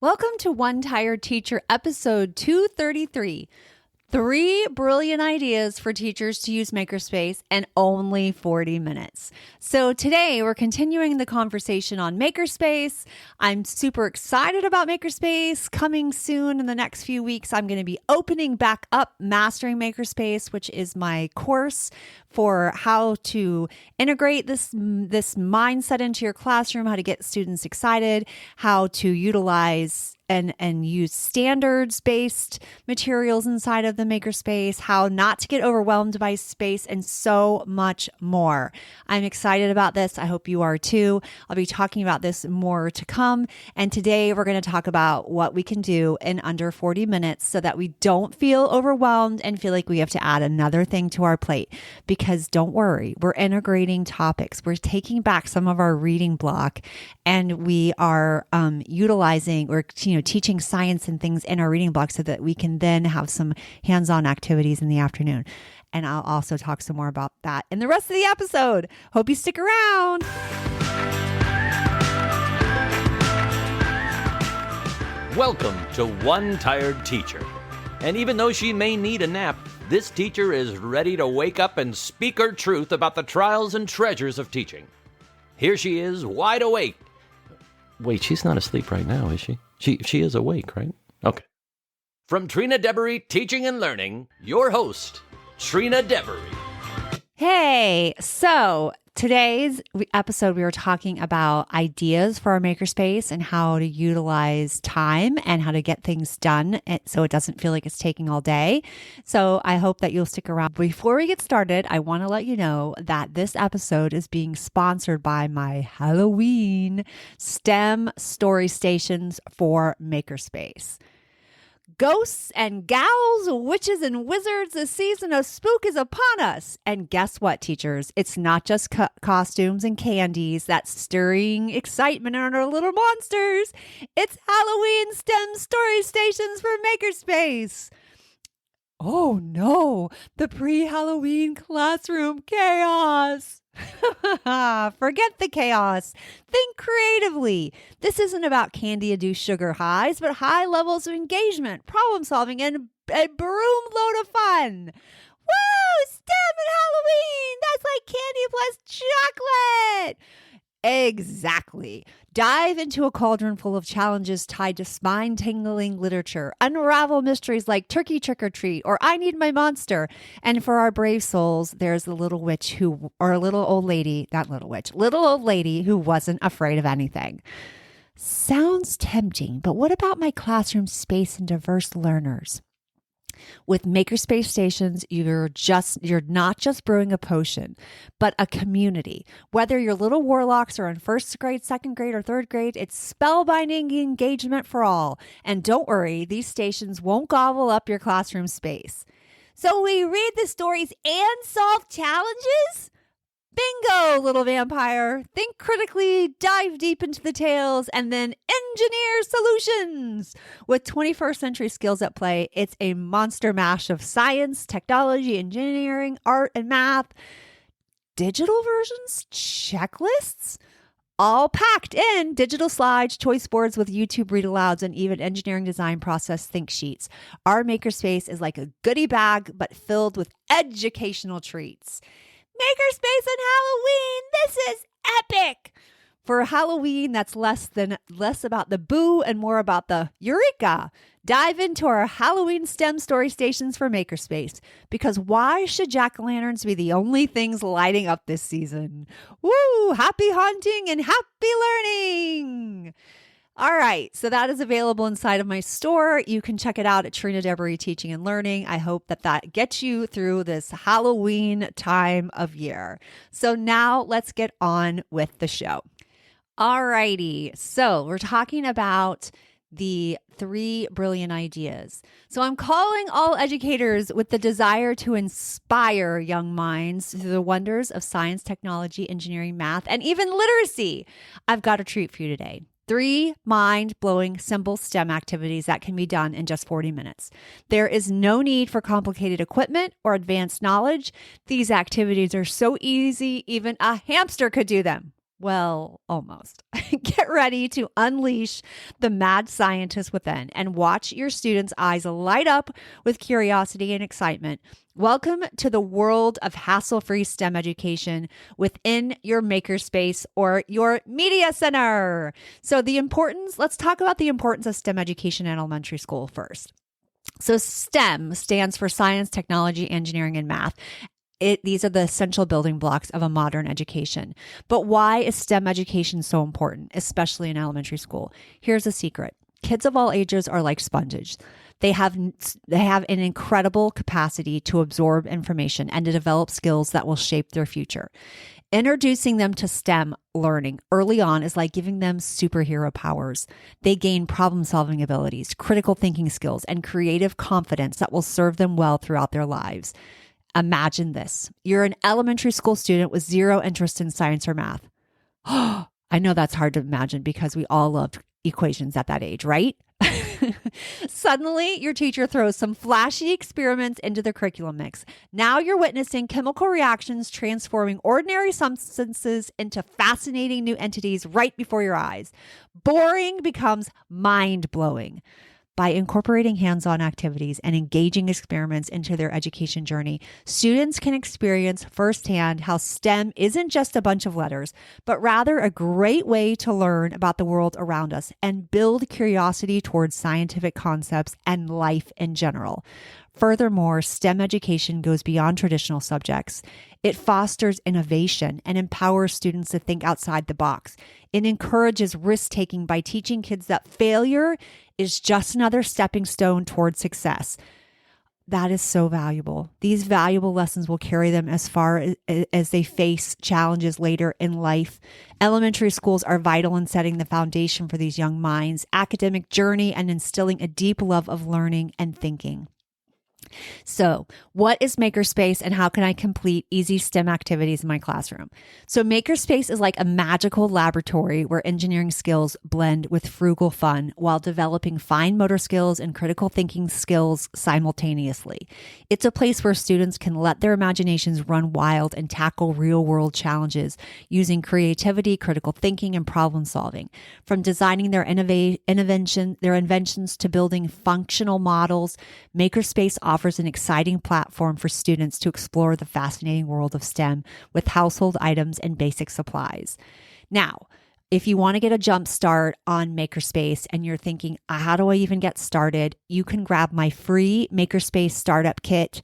Welcome to One Tired Teacher, episode 233. 3 brilliant ideas for teachers to use Makerspace and only 40 minutes. So today we're continuing the conversation on Makerspace. I'm super excited about Makerspace. Coming soon in the next few weeks, I'm going to be opening back up Mastering Makerspace, which is my course for how to integrate this mindset into your classroom, how to get students excited, how to utilize and use standards-based materials inside of the Makerspace, how not to get overwhelmed by space, and so much more. I'm excited about this. I hope you are too. I'll be talking about this more to come. And today we're going to talk about what we can do in under 40 minutes so that we don't feel overwhelmed and feel like we have to add another thing to our plate. Because don't worry, we're integrating topics. We're taking back some of our reading block, and we are utilizing or teaching science and things in our reading block so that we can then have some hands-on activities in the afternoon. And I'll also talk some more about that in the rest of the episode. Hope you stick around. Welcome to One Tired Teacher. And even though she may need a nap, this teacher is ready to wake up and speak her truth about the trials and treasures of teaching. Here she is, wide awake. Wait, she's not asleep right now, is she? She is awake, right? Okay. From Trina Debery Teaching and Learning, your host, Trina Debery. Hey, so today's episode, we were talking about ideas for our Makerspace and how to utilize time and how to get things done so it doesn't feel like it's taking all day. So I hope that you'll stick around. Before we get started, I want to let you know that this episode is being sponsored by my Halloween STEM story stations for Makerspace. Ghosts and gals, witches and wizards, the season of spook is upon us. And guess what, teachers? It's not just costumes and candies that's stirring excitement in our little monsters. It's Halloween STEM story stations for Makerspace. Oh no, the pre-Halloween classroom chaos. Forget the chaos. Think creatively. This isn't about candy-induced sugar highs, but high levels of engagement, problem solving, and a broom load of fun. Woo! STEM and Halloween! That's like candy plus chocolate! Exactly. Dive into a cauldron full of challenges tied to spine-tingling literature. Unravel mysteries like Turkey Trick or Treat or I Need My Monster. And for our brave souls, there's the little witch little old lady who wasn't afraid of anything. Sounds tempting, but what about my classroom space and diverse learners? With Makerspace stations, you're not just brewing a potion, but a community. Whether your little warlocks are in first grade, second grade, or third grade, it's spellbinding engagement for all. And don't worry, these stations won't gobble up your classroom space. So we read the stories and solve challenges? Bingo, little vampire. Think critically, dive deep into the tales, and then engineer solutions. With 21st century skills at play, it's a monster mash of science, technology, engineering, art, and math. Digital versions, checklists, all packed in digital slides, choice boards with YouTube read-alouds, and even engineering design process think sheets. Our Makerspace is like a goodie bag, but filled with educational treats. Makerspace and Halloween, this is epic. For Halloween, that's less about the boo and more about the eureka. Dive into our Halloween STEM story stations for Makerspace. Because why should jack-o'-lanterns be the only things lighting up this season? Woo! Happy haunting and happy learning! All right, so that is available inside of my store. You can check it out at Trina Debery Teaching and Learning. I hope that gets you through this Halloween time of year. So now let's get on with the show. All righty, so we're talking about the 3 brilliant ideas. So I'm calling all educators with the desire to inspire young minds through the wonders of science, technology, engineering, math, and even literacy. I've got a treat for you today. 3 mind-blowing, simple STEM activities that can be done in just 40 minutes. There is no need for complicated equipment or advanced knowledge. These activities are so easy, even a hamster could do them. Well, almost. Get ready to unleash the mad scientist within and watch your students' eyes light up with curiosity and excitement. Welcome to the world of hassle-free STEM education within your makerspace or your media center. So let's talk about the importance of STEM education in elementary school first. So STEM stands for science, technology, engineering, and math. These are the essential building blocks of a modern education. But why is STEM education so important, especially in elementary school? Here's a secret. Kids of all ages are like sponges. They have an incredible capacity to absorb information and to develop skills that will shape their future. Introducing them to STEM learning early on is like giving them superhero powers. They gain problem-solving abilities, critical thinking skills, and creative confidence that will serve them well throughout their lives. Imagine this. You're an elementary school student with zero interest in science or math. I know that's hard to imagine because we all loved equations at that age, right? Suddenly, your teacher throws some flashy experiments into the curriculum mix. Now you're witnessing chemical reactions transforming ordinary substances into fascinating new entities right before your eyes. Boring becomes mind-blowing. By incorporating hands-on activities and engaging experiments into their education journey, students can experience firsthand how STEM isn't just a bunch of letters, but rather a great way to learn about the world around us and build curiosity towards scientific concepts and life in general. Furthermore, STEM education goes beyond traditional subjects. It fosters innovation and empowers students to think outside the box. It encourages risk-taking by teaching kids that failure is just another stepping stone towards success. That is so valuable. These valuable lessons will carry them as far as they face challenges later in life. Elementary schools are vital in setting the foundation for these young minds' academic journey and instilling a deep love of learning and thinking. So, what is Makerspace and how can I complete easy STEM activities in my classroom? So, Makerspace is like a magical laboratory where engineering skills blend with frugal fun while developing fine motor skills and critical thinking skills simultaneously. It's a place where students can let their imaginations run wild and tackle real-world challenges using creativity, critical thinking, and problem solving. From designing their inventions to building functional models, Makerspace offers an exciting platform for students to explore the fascinating world of STEM with household items and basic supplies. Now, if you want to get a jump start on Makerspace and you're thinking, how do I even get started? You can grab my free Makerspace startup kit.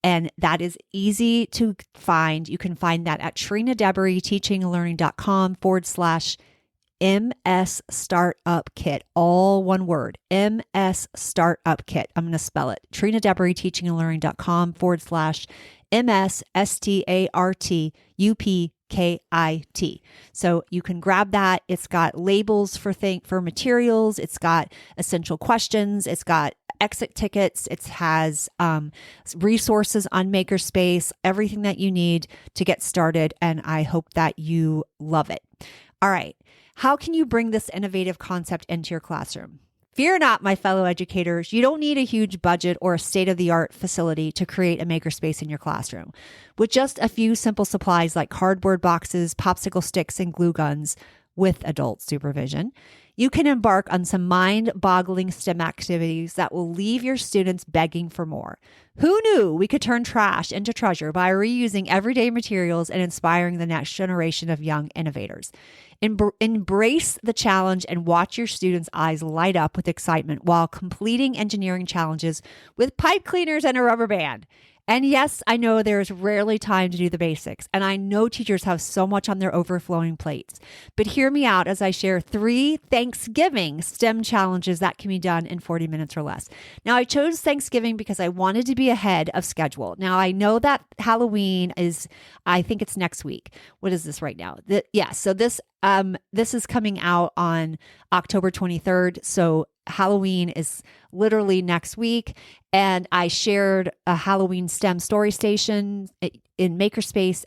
And that is easy to find. You can find that at TrinaDeBaryTeachingAndLearning.com/MS Startup Kit, all one word, MS Startup Kit. I'm going to spell it. TrinaDeBaryTeachingAndLearning.com/MS STARTUPKIT. So you can grab that. It's got labels for materials. It's got essential questions. It's got exit tickets. It has resources on Makerspace, everything that you need to get started. And I hope that you love it. All right. How can you bring this innovative concept into your classroom? Fear not, my fellow educators. You don't need a huge budget or a state-of-the-art facility to create a makerspace in your classroom. With just a few simple supplies like cardboard boxes, popsicle sticks, and glue guns, with adult supervision, you can embark on some mind-boggling STEM activities that will leave your students begging for more. Who knew we could turn trash into treasure by reusing everyday materials and inspiring the next generation of young innovators? Embrace the challenge and watch your students' eyes light up with excitement while completing engineering challenges with pipe cleaners and a rubber band. And yes, I know there's rarely time to do the basics, and I know teachers have so much on their overflowing plates. But hear me out as I share 3 Thanksgiving STEM challenges that can be done in 40 minutes or less. Now, I chose Thanksgiving because I wanted to be ahead of schedule. Now, I know that Halloween is, I think it's next week. What is this right now? So this is coming out on October 23rd. So Halloween is literally next week. And I shared a Halloween STEM story station in Makerspace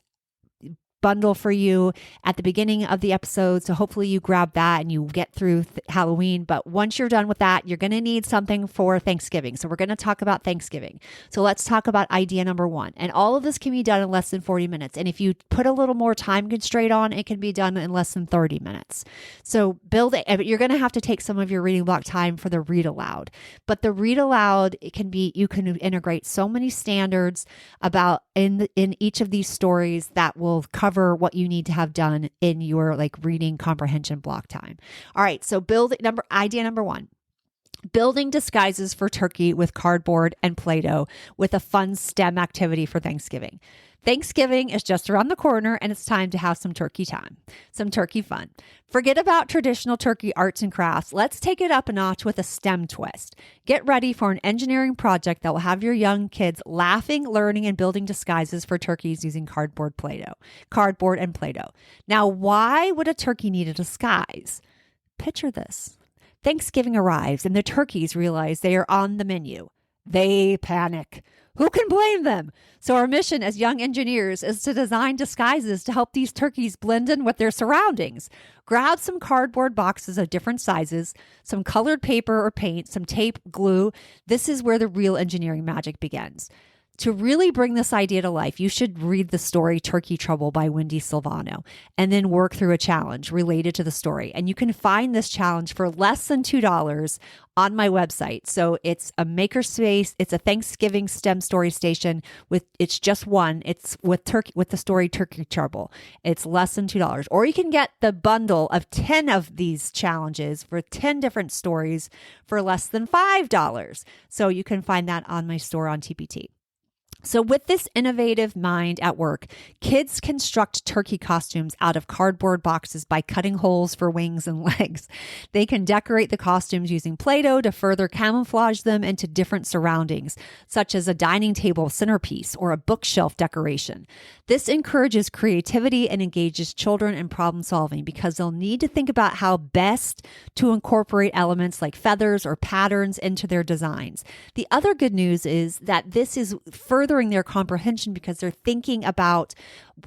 bundle for you at the beginning of the episode. So hopefully you grab that and you get through Halloween. But once you're done with that, you're going to need something for Thanksgiving. So we're going to talk about Thanksgiving. So let's talk about idea number 1. And all of this can be done in less than 40 minutes. And if you put a little more time constraint on, it can be done in less than 30 minutes. So build it. You're going to have to take some of your reading block time for the read aloud. But the read aloud, you can integrate so many standards about in each of these stories that will cover what you need to have done in your reading comprehension block time. All right. So idea number 1. Building disguises for turkey with cardboard and Play-Doh with a fun STEM activity for Thanksgiving. Thanksgiving is just around the corner and it's time to have some turkey time, some turkey fun. Forget about traditional turkey arts and crafts. Let's take it up a notch with a STEM twist. Get ready for an engineering project that will have your young kids laughing, learning, and building disguises for turkeys using cardboard and Play-Doh. Now, why would a turkey need a disguise? Picture this. Thanksgiving arrives and the turkeys realize they are on the menu. They panic. Who can blame them? So our mission as young engineers is to design disguises to help these turkeys blend in with their surroundings. Grab some cardboard boxes of different sizes, some colored paper or paint, some tape, glue. This is where the real engineering magic begins. To really bring this idea to life, you should read the story Turkey Trouble by Wendy Silvano and then work through a challenge related to the story. And you can find this challenge for less than $2 on my website. So it's a makerspace. It's a Thanksgiving STEM story station it's just one. It's with the story Turkey Trouble. It's less than $2. Or you can get the bundle of 10 of these challenges for 10 different stories for less than $5. So you can find that on my store on TPT. So with this innovative mind at work, kids construct turkey costumes out of cardboard boxes by cutting holes for wings and legs. They can decorate the costumes using Play-Doh to further camouflage them into different surroundings, such as a dining table centerpiece or a bookshelf decoration. This encourages creativity and engages children in problem solving because they'll need to think about how best to incorporate elements like feathers or patterns into their designs. The other good news is that this is furthering their comprehension because they're thinking about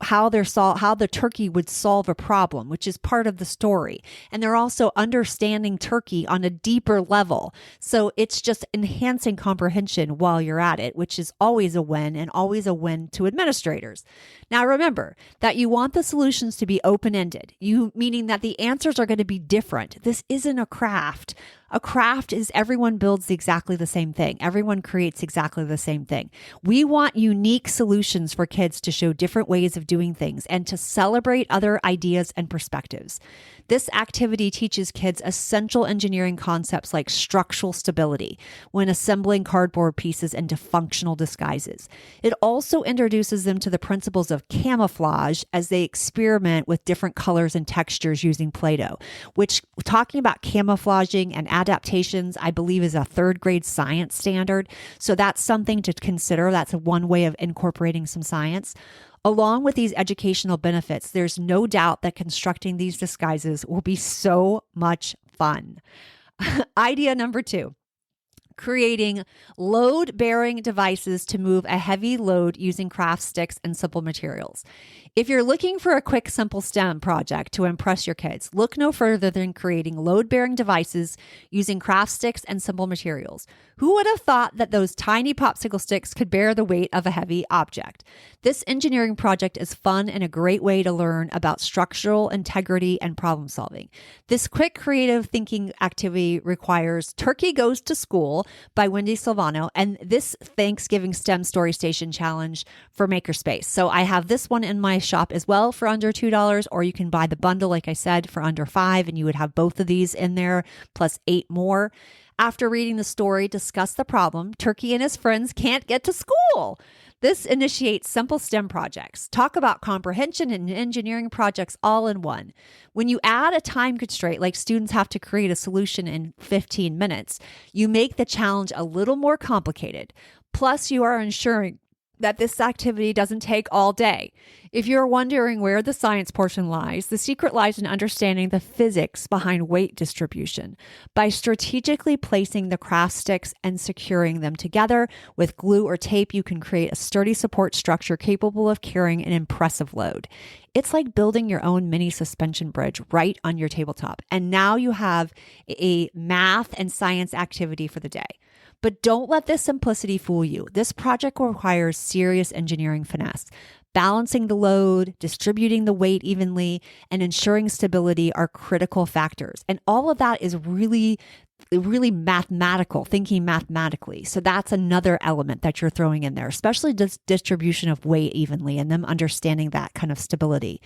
how the turkey would solve a problem, which is part of the story. And they're also understanding turkey on a deeper level. So it's just enhancing comprehension while you're at it, which is always a win and always a win to administrators. Now, remember that you want the solutions to be open-ended, meaning that the answers are going to be different. This isn't a craft. A craft is everyone builds exactly the same thing. Everyone creates exactly the same thing. We want unique solutions for kids to show different ways of doing things and to celebrate other ideas and perspectives. This activity teaches kids essential engineering concepts like structural stability when assembling cardboard pieces into functional disguises. It also introduces them to the principles of camouflage as they experiment with different colors and textures using Play-Doh, which, talking about camouflaging and adaptations, I believe is a 3rd grade science standard. So that's something to consider. That's one way of incorporating some science. Along with these educational benefits, there's no doubt that constructing these disguises will be so much fun. Idea number 2. Creating load-bearing devices to move a heavy load using craft sticks and simple materials. If you're looking for a quick, simple STEM project to impress your kids, look no further than creating load-bearing devices using craft sticks and simple materials. Who would have thought that those tiny popsicle sticks could bear the weight of a heavy object? This engineering project is fun and a great way to learn about structural integrity and problem solving. This quick, creative thinking activity requires Turkey Goes to School by Wendy Silvano and this Thanksgiving STEM Story Station Challenge for Makerspace. So I have this one in my shop as well for under $2, or you can buy the bundle, like I said, for under $5, and you would have both of these in there plus 8 more. After reading the story, discuss the problem. Turkey and his friends can't get to school. This initiates simple STEM projects. Talk about comprehension and engineering projects all in one. When you add a time constraint, like students have to create a solution in 15 minutes, you make the challenge a little more complicated. Plus, you are ensuring that this activity doesn't take all day. If you're wondering where the science portion lies, the secret lies in understanding the physics behind weight distribution. By strategically placing the craft sticks and securing them together with glue or tape, you can create a sturdy support structure capable of carrying an impressive load. It's like building your own mini suspension bridge right on your tabletop. And now you have a math and science activity for the day. But don't let this simplicity fool you. This project requires serious engineering finesse. Balancing the load, distributing the weight evenly, and ensuring stability are critical factors. And all of that is really mathematical, thinking mathematically. So that's another element that you're throwing in there, especially distribution of weight evenly and them understanding that kind of stability.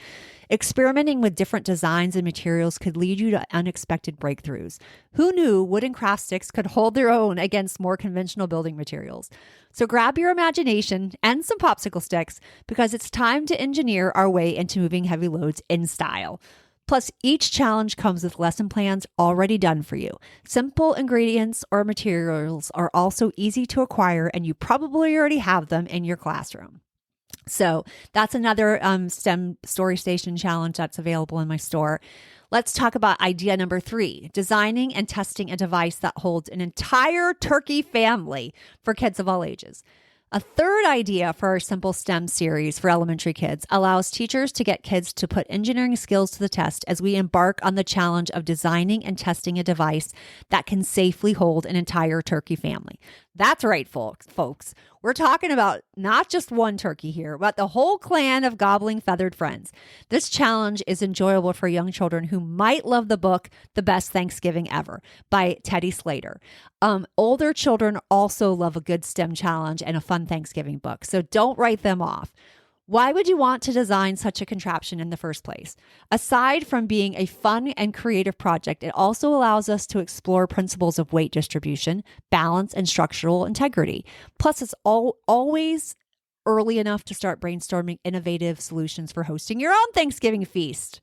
Experimenting with different designs and materials could lead you to unexpected breakthroughs. Who knew wooden craft sticks could hold their own against more conventional building materials? So grab your imagination and some popsicle sticks because it's time to engineer our way into moving heavy loads in style. Plus, each challenge comes with lesson plans already done for you. Simple ingredients or materials are also easy to acquire, and you probably already have them in your classroom. So that's another STEM Story Station challenge that's available in my store. Let's talk about idea number 3, designing and testing a device that holds an entire turkey family for kids of all ages. A third idea for our Simple STEM series for elementary kids allows teachers to get kids to put engineering skills to the test as we embark on the challenge of designing and testing a device that can safely hold an entire turkey family. That's right, folks. We're talking about not just one turkey here, but the whole clan of gobbling feathered friends. This challenge is enjoyable for young children who might love the book, The Best Thanksgiving Ever by Teddy Slater. Older children also love a good STEM challenge and a fun Thanksgiving book, so don't write them off. Why would you want to design such a contraption in the first place? Aside from being a fun and creative project, it also allows us to explore principles of weight distribution, balance, and structural integrity. Plus, it's always early enough to start brainstorming innovative solutions for hosting your own Thanksgiving feast.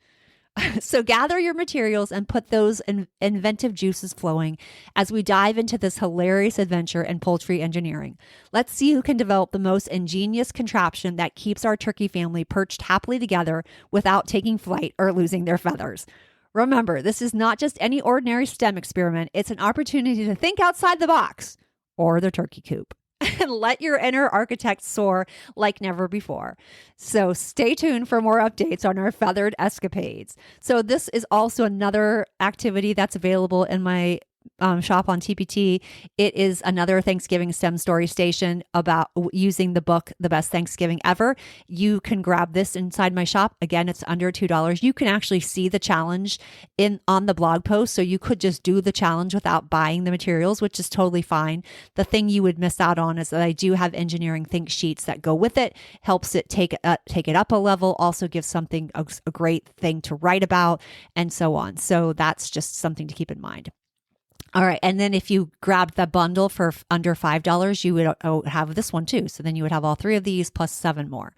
So gather your materials and put those inventive juices flowing as we dive into this hilarious adventure in poultry engineering. Let's see who can develop the most ingenious contraption that keeps our turkey family perched happily together without taking flight or losing their feathers. Remember, this is not just any ordinary STEM experiment. It's an opportunity to think outside the box or the turkey coop. And let your inner architect soar like never before. So stay tuned for more updates on our feathered escapades. So this is also another activity that's available in my shop on TPT. It is another Thanksgiving STEM Story Station about using the book, The Best Thanksgiving Ever. You can grab this inside my shop. Again, it's under $2. You can actually see the challenge on the blog post. So you could just do the challenge without buying the materials, which is totally fine. The thing you would miss out on is that I do have engineering think sheets that go with it, helps it take it up a level, also gives something a great thing to write about, and so on. So that's just something to keep in mind. All right. And then if you grabbed the bundle for under $5, you would have this one too. So then you would have all 3 of these plus 7 more.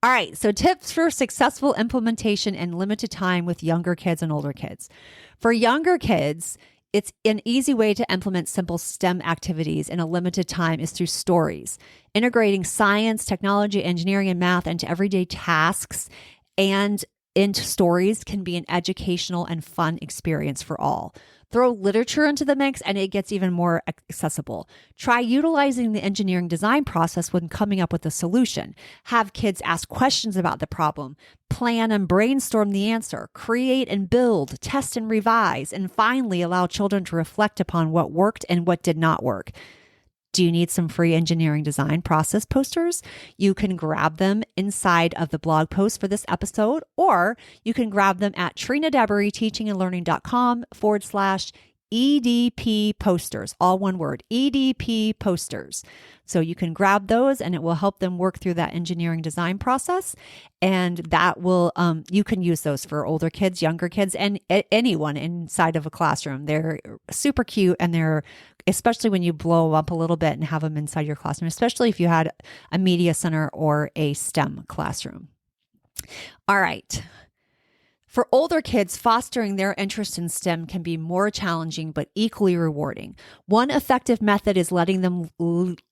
All right. So tips for successful implementation in limited time with younger kids and older kids. For younger kids, it's an easy way to implement simple STEM activities in a limited time is through stories. Integrating science, technology, engineering, and math into everyday tasks and into stories can be an educational and fun experience for all. Throw literature into the mix and it gets even more accessible. Try utilizing the engineering design process when coming up with a solution. Have kids ask questions about the problem, plan and brainstorm the answer, create and build, test and revise, and finally allow children to reflect upon what worked and what did not work. Do you need some free engineering design process posters? You can grab them inside of the blog post for this episode, or you can grab them at TrinaDebery.com/EDP posters, all one word, EDP posters. So you can grab those and it will help them work through that engineering design process. And that will, you can use those for older kids, younger kids, and anyone inside of a classroom. They're super cute and they're, especially when you blow up a little bit and have them inside your classroom, especially if you had a media center or a STEM classroom. All right. For older kids, fostering their interest in STEM can be more challenging but equally rewarding. One effective method is letting them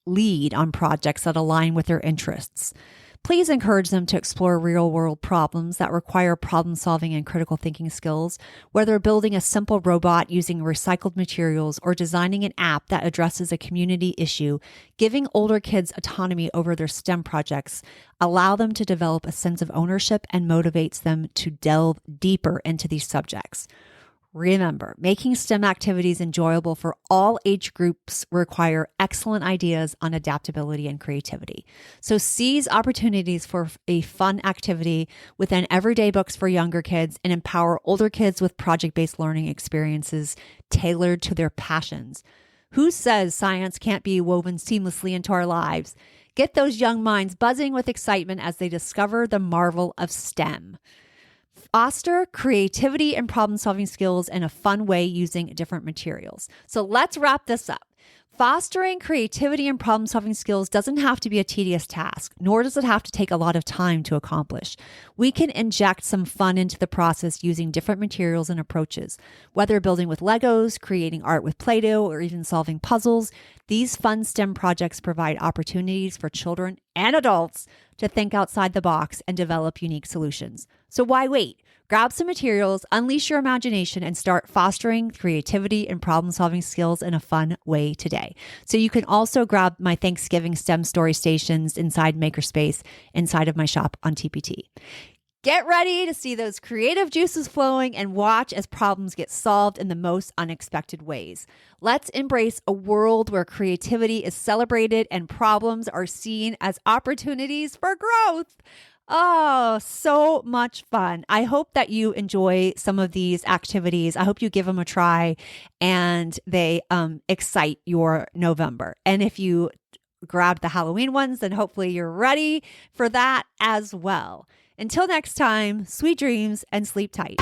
lead on projects that align with their interests. Please encourage them to explore real-world problems that require problem-solving and critical thinking skills, whether building a simple robot using recycled materials or designing an app that addresses a community issue. Giving older kids autonomy over their STEM projects allow them to develop a sense of ownership and motivates them to delve deeper into these subjects. Remember, making STEM activities enjoyable for all age groups require excellent ideas on adaptability and creativity. So seize opportunities for a fun activity within everyday books for younger kids and empower older kids with project-based learning experiences tailored to their passions. Who says science can't be woven seamlessly into our lives? Get those young minds buzzing with excitement as they discover the marvel of STEM. Foster creativity and problem-solving skills in a fun way using different materials. So let's wrap this up. Fostering creativity and problem-solving skills doesn't have to be a tedious task, nor does it have to take a lot of time to accomplish. We can inject some fun into the process using different materials and approaches. Whether building with Legos, creating art with Play-Doh, or even solving puzzles, these fun STEM projects provide opportunities for children and adults to think outside the box and develop unique solutions. So why wait? Grab some materials, unleash your imagination, and start fostering creativity and problem-solving skills in a fun way today. So you can also grab my Thanksgiving STEM story stations inside Makerspace inside of my shop on TPT. Get ready to see those creative juices flowing and watch as problems get solved in the most unexpected ways. Let's embrace a world where creativity is celebrated and problems are seen as opportunities for growth. Oh, so much fun. I hope that you enjoy some of these activities. I hope you give them a try and they excite your November. And if you grab the Halloween ones, then hopefully you're ready for that as well. Until next time, sweet dreams and sleep tight.